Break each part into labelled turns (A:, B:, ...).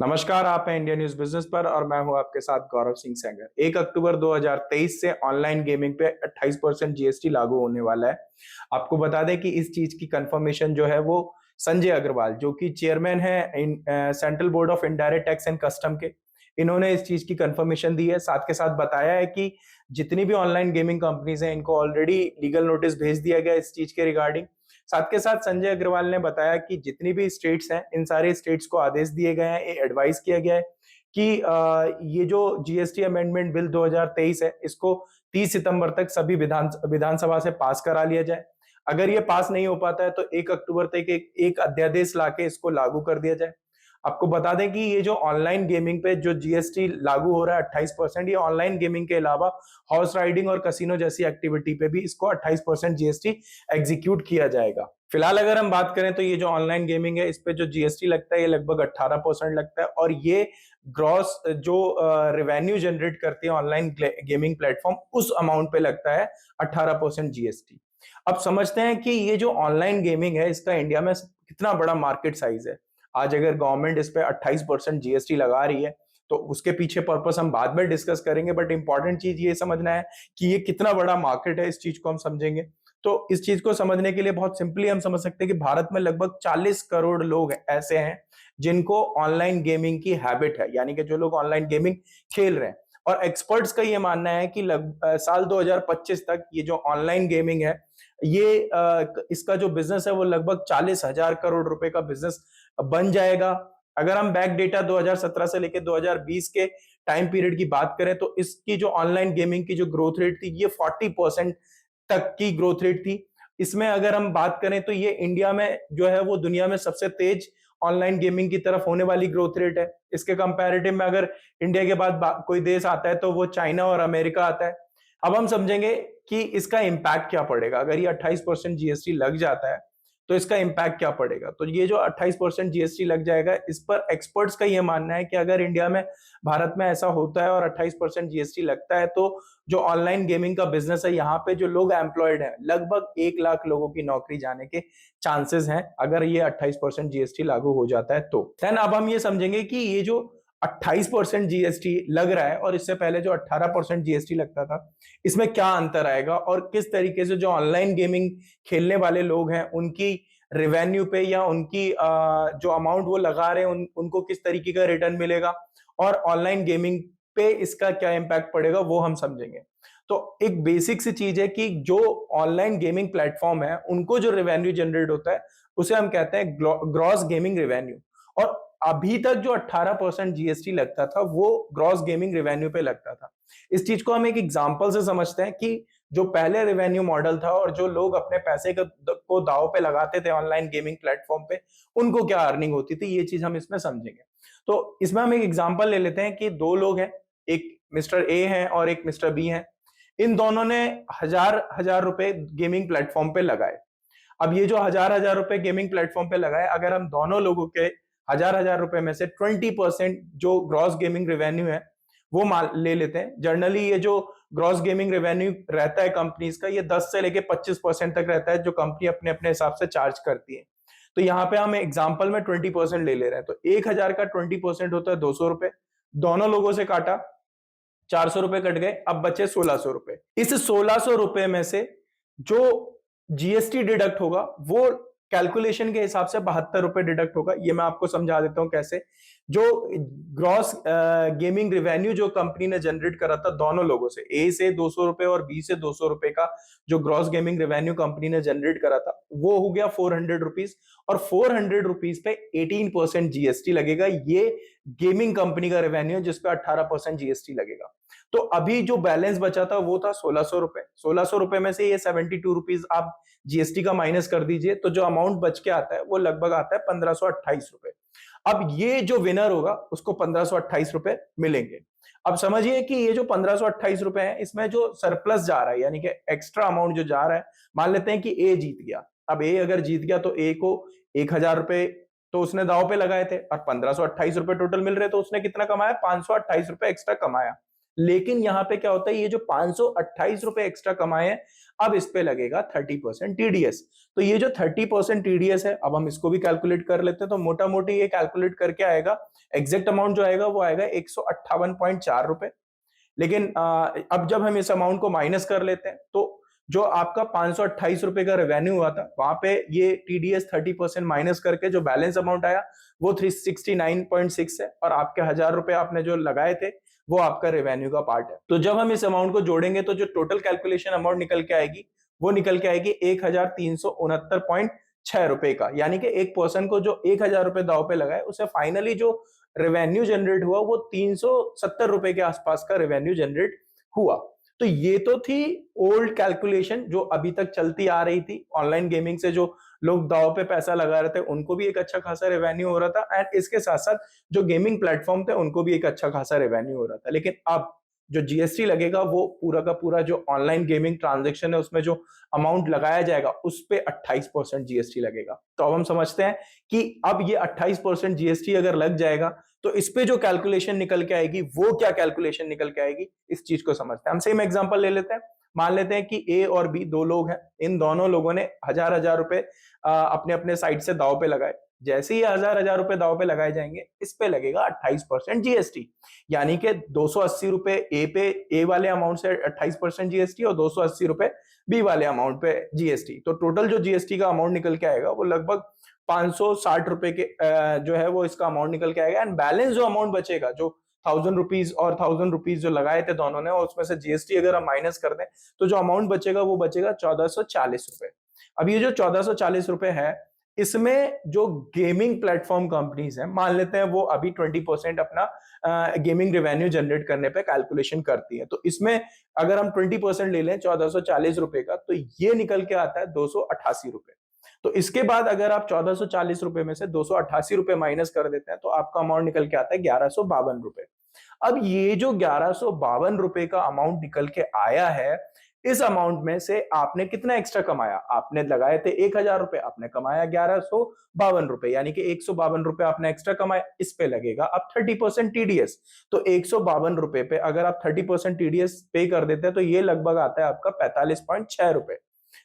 A: नमस्कार, आप हैं इंडिया न्यूज बिजनेस पर और मैं हूं आपके साथ गौरव सिंह सेंगर। 1 अक्टूबर 2023 से ऑनलाइन गेमिंग पे 28% जीएसटी लागू होने वाला है। आपको बता दें कि इस चीज की कंफर्मेशन जो है वो संजय अग्रवाल, जो कि चेयरमैन है central board of indirect tax and custom के, इन्होंने इस चीज की कंफर्मेशन दी है। साथ के साथ बताया है कि जितनी भी ऑनलाइन गेमिंग कंपनीज हैं, इनको ऑलरेडी लीगल नोटिस भेज दिया गया इस चीज के रिगार्डिंग। साथ के साथ संजय अग्रवाल ने बताया कि जितनी भी स्टेट्स हैं, इन सारे स्टेट्स को आदेश दिए गए हैं, एडवाइस किया गया है कि ये जो जीएसटी अमेंडमेंट बिल 2023 है, इसको 30 सितंबर तक सभी विधानसभा से पास करा लिया जाए। अगर ये पास नहीं हो पाता है तो 1 अक्टूबर तक एक अध्यादेश लाके इसको लागू कर दिया जाए। आपको बता दें कि ये जो ऑनलाइन गेमिंग पे जो जीएसटी लागू हो रहा है 28%, ये ऑनलाइन गेमिंग के अलावा हॉर्स राइडिंग और कसिनो जैसी एक्टिविटी पे भी इसको 28% जीएसटी एग्जीक्यूट किया जाएगा। फिलहाल अगर हम बात करें तो ये जो ऑनलाइन गेमिंग है, इस पे जो जीएसटी लगता है ये लगभग 18% लगता है, और ये ग्रॉस जो रेवेन्यू जनरेट करती है ऑनलाइन गेमिंग प्लेटफॉर्म, उस अमाउंट पे लगता है 18% जीएसटी। अब समझते हैं कि ये जो ऑनलाइन गेमिंग है, इसका इंडिया में कितना बड़ा मार्केट साइज है। आज अगर गवर्नमेंट इस पे 28% जीएसटी लगा रही है तो उसके पीछे पर्पस हम बाद में डिस्कस करेंगे, बट इंपॉर्टेंट चीज ये समझना है कि ये कितना बड़ा मार्केट है, इस चीज को हम समझेंगे। तो इस चीज को समझने के लिए बहुत सिंपली हम समझ सकते हैं कि भारत में लगभग 40 करोड़ लोग ऐसे हैं जिनको ऑनलाइन गेमिंग की हैबिट है, यानी कि जो लोग ऑनलाइन गेमिंग खेल रहे हैं। और एक्सपर्ट्स का ये मानना है कि साल 2025 तक ये जो ऑनलाइन गेमिंग है, ये इसका जो बिजनेस है वो लगभग 40,000 करोड़ रुपए का बिजनेस बन जाएगा। अगर हम बैक डेटा 2017 से लेकर 2020 के टाइम पीरियड की बात करें तो इसकी जो ऑनलाइन गेमिंग की जो ग्रोथ रेट थी, ये 40% तक की ग्रोथ रेट थी। इसमें अगर हम बात करें तो ये इंडिया में जो है वो दुनिया में सबसे तेज ऑनलाइन गेमिंग की तरफ होने वाली ग्रोथ रेट है। इसके कंपैरेटिव में अगर इंडिया के बाद कोई देश आता है तो वो चाइना और अमेरिका आता है। अब हम समझेंगे कि इसका इंपैक्ट क्या पड़ेगा अगर ये 28% जीएसटी लग जाता है, तो इसका इंपैक्ट क्या पड़ेगा। तो ये जो 28% जीएसटी लग जाएगा, इस पर एक्सपर्ट्स का ये मानना है कि अगर इंडिया में, भारत में ऐसा होता है और 28% जीएसटी लगता है, तो जो ऑनलाइन गेमिंग का बिजनेस है, यहाँ पे जो लोग एम्प्लॉयड हैं, लगभग 1 लाख लोगों की नौकरी जाने के चांसेस हैं अगर ये 28% जीएसटी लागू हो जाता है तो। देन अब हम ये समझेंगे कि ये जो 28% जीएसटी लग रहा है और इससे पहले जो 18% जीएसटी लगता था, इसमें क्या अंतर आएगा और किस तरीके से जो ऑनलाइन गेमिंग खेलने वाले लोग हैं उनकी रेवेन्यू पे या उनकी जो अमाउंट वो लगा रहे हैं उनको किस तरीके का रिटर्न मिलेगा, और ऑनलाइन गेमिंग पे इसका क्या इंपैक्ट पड़ेगा वो हम समझेंगे। तो एक बेसिक सी चीज है कि जो ऑनलाइन गेमिंग प्लेटफॉर्म है, उनको जो रेवेन्यू जनरेट होता है उसे हम कहते हैं ग्रॉस गेमिंग रेवेन्यू। और अभी तक जो 18% जीएसटी लगता था वो ग्रॉस गेमिंग रेवेन्यू पे लगता था। इस चीज को हम एक एग्जांपल से समझते हैं कि जो पहले रेवेन्यू मॉडल था और जो लोग अपने पैसे को दांव पे लगाते थे ऑनलाइन गेमिंग प्लेटफॉर्म पे, उनको क्या अर्निंग होती थी, ये चीज हम इसमें समझेंगे। तो इसमें हम एक एग्जांपल ले लेते हैं कि दो लोग हैं, एक मिस्टर ए है और एक मिस्टर बी है। इन दोनों ने हजार हजार रुपए गेमिंग प्लेटफॉर्म पे लगाए। अब ये जो हजार हजार रुपए गेमिंग प्लेटफॉर्म पे लगाए, अगर हम दोनों लोगों के हजार हजार रुपए में से 20% जो ग्रॉस गेमिंग रेवेन्यू है वो मान ले लेते हैं। जनरली ये जो ग्रॉस गेमिंग रेवेन्यू रहता है कंपनीज का, ये 10 से लेके 25% तक रहता है, जो कंपनी अपने अपने हिसाब से चार्ज करती है। तो यहाँ पे हम एग्जाम्पल में 20% ले ले रहे हैं, तो 1,000 का 20% होता है 200 रुपए। दोनों लोगों से काटा, 400 रुपए कट गए, अब बचे 1,600 रुपए। इस 1,600 रुपए में से जो जीएसटी डिडक्ट होगा वो कैलकुलेशन के हिसाब से 72 रुपए डिडक्ट होगा। ये मैं आपको समझा देता हूं कैसे। जो ग्रॉस गेमिंग रेवेन्यू जो कंपनी ने जनरेट करा था दोनों लोगों से, ए से 200 रुपए और बी से 200 रुपए का जो ग्रॉस गेमिंग रेवेन्यू कंपनी ने जनरेट करा था, वो हो गया 400 रुपीज। और 400 रुपीज पे 18% जीएसटी लगेगा। ये गेमिंग कंपनी का रेवेन्यू जिसपे 18% जीएसटी लगेगा। तो अभी जो बैलेंस बचा था वो था 1,600 रुपए। 1,600 रुपए में से ये 72 रुपीज आप जीएसटी का माइनस कर दीजिए, तो जो अमाउंट बच के आता है वो लगभग आता है 1,528 रुपए। अब ये जो विनर होगा उसको 1,528 रुपए मिलेंगे। अब समझिए कि ये जो 1,528 रुपए है, इसमें जो सरप्लस जा रहा है, यानी कि एक्स्ट्रा अमाउंट जो जा रहा है, मान लेते हैं कि ए जीत गया। अब ए अगर जीत गया तो ए को 1,000 रुपए तो उसने दांव पे लगाए थे और 1,528 रुपए टोटल मिल रहे, तो उसने कितना कमाया, 528 रुपए एक्स्ट्रा कमाया। लेकिन यहाँ पे क्या होता है, ये जो 528 रुपए एक्स्ट्रा कमाए हैं, अब इस पे लगेगा 30% टीडीएस। तो ये जो 30% टीडीएस है, अब हम इसको भी कैलकुलेट कर लेते हैं। तो मोटा मोटी ये कैलकुलेट करके आएगा, एग्जैक्ट अमाउंट जो आएगा वो आएगा 158.4 रुपए। लेकिन अब जब हम इस अमाउंट को माइनस कर लेते हैं, तो जो आपका 528 रुपए का रेवेन्यू हुआ था, वहां पे ये टीडीएस 30% माइनस करके जो बैलेंस अमाउंट आया वो 369.6 है, और आपके 1000 रुपए आपने जो लगाए थे वो आपका रेवेन्यू का पार्ट है। तो जब हम इस अमाउंट को जोड़ेंगे तो जो टोटल कैलकुलेशन अमाउंट निकल के आएगी वो निकल के आएगी 1369.6 रुपए का। यानी कि एक पर्सन को जो 1000 रुपए दाव पे लगाए, उसे फाइनली जो रेवेन्यू जनरेट हुआ वो 370 रुपए के आसपास का रेवेन्यू जनरेट हुआ। तो ये तो थी ओल्ड कैलकुलेशन जो अभी तक चलती आ रही थी। ऑनलाइन गेमिंग से जो लोग दाव पे पैसा लगा रहे थे उनको भी एक अच्छा खासा रेवेन्यू हो रहा था, एंड इसके साथ साथ जो गेमिंग प्लेटफॉर्म थे उनको भी एक अच्छा खासा रेवेन्यू हो रहा था। लेकिन अब जो जीएसटी लगेगा वो पूरा का पूरा जो ऑनलाइन गेमिंग ट्रांजेक्शन है उसमें जो अमाउंट लगाया जाएगा उस पे 28% जीएसटी लगेगा। तो अब हम समझते हैं कि अब ये 28% जीएसटी अगर लग जाएगा तो इस पे जो कैलकुलेशन निकल के आएगी वो क्या कैलकुलेशन निकल के आएगी, इस चीज को समझते हैं। हम सेम एग्जांपल ले लेते हैं। मान लेते हैं कि ए और बी दो लोग हैं, इन दोनों लोगों ने हजार हजार रुपए अपने अपने साइड से दाव पे लगाए। जैसे ही हजार हजार रुपए दाव पे लगाए जाएंगे, इस पे लगेगा 28% जीएसटी। यानी कि 280 रुपए ए वाले अमाउंट से 28% जीएसटी और 280 रुपए बी वाले अमाउंट पे जीएसटी। तो टोटल जो जीएसटी का अमाउंट निकल के आएगा वो लगभग 560 रुपए के जो है वो इसका अमाउंट निकल के आएगा। एंड बैलेंस जो अमाउंट बचेगा, जो 1000 रुपीज और 1000 रुपीज जो लगाए थे दोनों ने, और उसमें से जीएसटी अगर हम माइनस कर दें तो जो अमाउंट बचेगा वो बचेगा 1440 रुपए। अब ये जो 1440 रुपए है, इसमें जो गेमिंग प्लेटफॉर्म कंपनीज हैं, मान लेते हैं वो अभी 20% अपना गेमिंग रेवेन्यू जनरेट करने पे कैलकुलेशन करती है। तो इसमें अगर हम 20% ले लें 1440 रुपए का, तो ये निकल के आता है 288 रुपए। तो इसके बाद अगर आप 1440 रुपए में से 288 रुपए माइनस कर देते हैं तो आपका अमाउंट निकल के आता है 1152 रुपए। अब ये जो 1152 रुपए का अमाउंट निकल के आया है, इस अमाउंट में से आपने कितना एक्स्ट्रा कमाया? आपने लगाए थे 1000 रुपए, आपने कमाया 1152 रुपए, यानी कि 152 रुपए आपने एक्स्ट्रा कमाए। इस पे लगेगा अब 30% टीडीएस। तो 152 रुपए पे अगर आप 30% टीडीएस पे कर देते हैं तो ये लगभग आता है आपका 45.6 रुपए।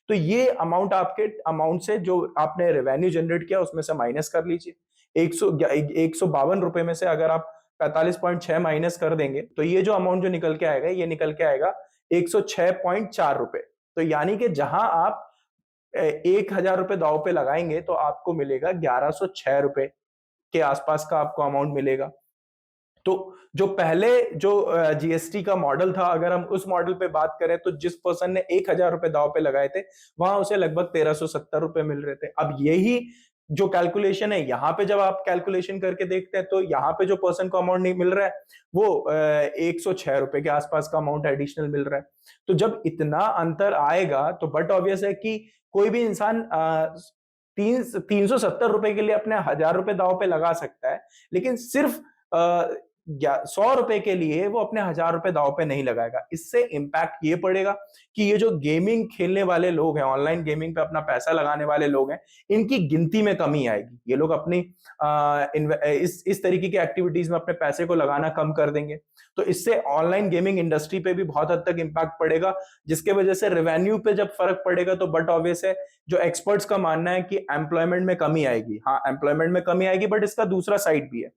A: तो ये अमाउंट आपके अमाउंट से जो आपने रेवेन्यू जनरेट किया उसमें से माइनस कर लीजिए। 152 रुपए में से अगर आप 45.6 माइनस कर देंगे तो ये जो अमाउंट जो निकल के आएगा, ये निकल के आएगा 106.4 रुपए। तो यानी कि जहां आप 1000 रुपए दाव पे लगाएंगे तो आपको मिलेगा 1106 रुपए के आसपास का आपको अमाउंट मिलेगा। तो जो पहले जो जीएसटी का मॉडल था, अगर हम उस मॉडल पे बात करें तो जिस पर्सन ने 1000 रुपए दाव पे लगाए थे वहां उसे लगभग 1370 रुपए मिल रहे थे। अब यही जो कैलकुलेशन है, यहाँ पे जब आप कैलकुलेशन करके देखते हैं तो यहाँ पे जो पर्सन को अमाउंट नहीं मिल रहा है वो 106 रुपए के आसपास का अमाउंट एडिशनल मिल रहा है। तो जब इतना अंतर आएगा तो बट ऑब्वियस है कि कोई भी इंसान 370 रुपए के लिए अपने 1000 रुपए दाव पे लगा सकता है, लेकिन सिर्फ 100 रुपए के लिए वो अपने 1000 रुपए दाव पे नहीं लगाएगा। इससे इंपैक्ट ये पड़ेगा कि ये जो गेमिंग खेलने वाले लोग हैं, ऑनलाइन गेमिंग पे अपना पैसा लगाने वाले लोग हैं, इनकी गिनती में कमी आएगी। ये लोग अपनी इस तरीके की एक्टिविटीज में अपने पैसे को लगाना कम कर देंगे। तो इससे ऑनलाइन गेमिंग इंडस्ट्री पे भी बहुत हद तक इंपैक्ट पड़ेगा, जिसके वजह से रेवेन्यू पे जब फर्क पड़ेगा तो बट ऑब्वियस है, जो एक्सपर्ट्स का मानना है कि एम्प्लॉयमेंट में कमी आएगी। हाँ, एम्प्लॉयमेंट में कमी आएगी, बट इसका दूसरा साइड भी है।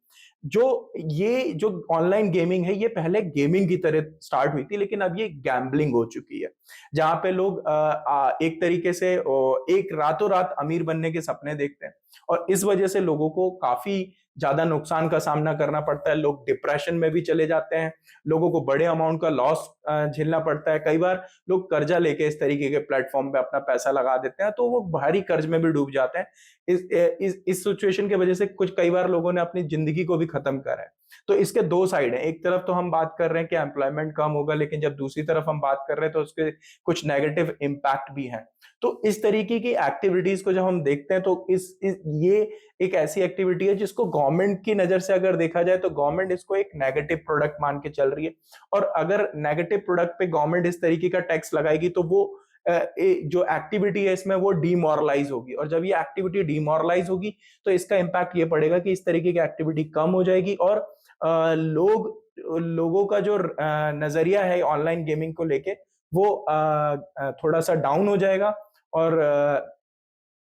A: ये जो ऑनलाइन गेमिंग है, ये पहले गेमिंग की तरह स्टार्ट हुई थी, लेकिन अब ये गैम्बलिंग हो चुकी है, जहां पे लोग एक तरीके से एक रातों रात अमीर बनने के सपने देखते हैं, और इस वजह से लोगों को काफी ज्यादा नुकसान का सामना करना पड़ता है। लोग डिप्रेशन में भी चले जाते हैं, लोगों को बड़े अमाउंट का लॉस झेलना पड़ता है। कई बार लोग कर्जा लेके इस तरीके के प्लेटफॉर्म पे अपना पैसा लगा देते हैं, तो वो भारी कर्ज में भी डूब जाते हैं। इस सिचुएशन की वजह से कई बार लोगों ने अपनी जिंदगी को भी खत्म करा है। तो इसके दो साइड है। एक तरफ तो हम बात कर रहे हैं कि एम्प्लॉयमेंट कम होगा, लेकिन जब दूसरी तरफ हम बात कर रहे हैं तो उसके कुछ नेगेटिव इम्पैक्ट भी हैं। तो इस तरीके की एक्टिविटीज को जब हम देखते हैं तो ये एक ऐसी एक्टिविटी है जिसको गवर्नमेंट की नजर से अगर देखा जाए तो गवर्नमेंट इसको एक नेगेटिव प्रोडक्ट मान के चल रही है, और अगर नेगेटिव प्रोडक्ट पे गवर्नमेंट इस तरीके का टैक्स लगाएगी तो वो जो एक्टिविटी है इसमें वो डीमोरलाइज होगी, और जब ये एक्टिविटी डीमोरलाइज होगी तो इसका इंपैक्ट ये पड़ेगा कि इस तरीके की एक्टिविटी कम हो जाएगी और लोग लोगों का जो नजरिया है ऑनलाइन गेमिंग को लेके वो थोड़ा सा डाउन हो जाएगा और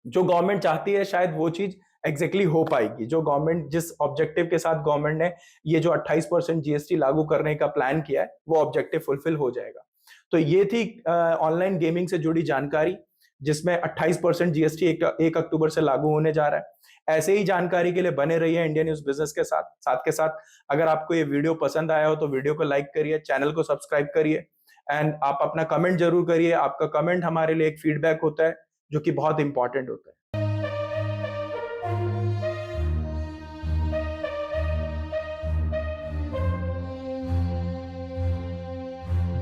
A: जो गवर्नमेंट चाहती है शायद वो चीज एग्जैक्टली हो पाएगी। जो गवर्नमेंट जिस ऑब्जेक्टिव के साथ गवर्नमेंट ने ये जो 28% जीएसटी लागू करने का प्लान किया है वो ऑब्जेक्टिव फुलफिल हो जाएगा। तो ये थी ऑनलाइन गेमिंग से जुड़ी जानकारी जिसमें 28% जीएसटी 1 अक्टूबर से लागू होने जा रहा है। ऐसे ही जानकारी के लिए बने रहिए इंडिया न्यूज बिजनेस के साथ। साथ के साथ अगर आपको ये वीडियो पसंद आया हो तो वीडियो को लाइक करिए, चैनल को सब्सक्राइब करिए एंड आप अपना कमेंट जरूर करिए। आपका कमेंट हमारे लिए एक फीडबैक होता है जो कि बहुत इंपॉर्टेंट होता है।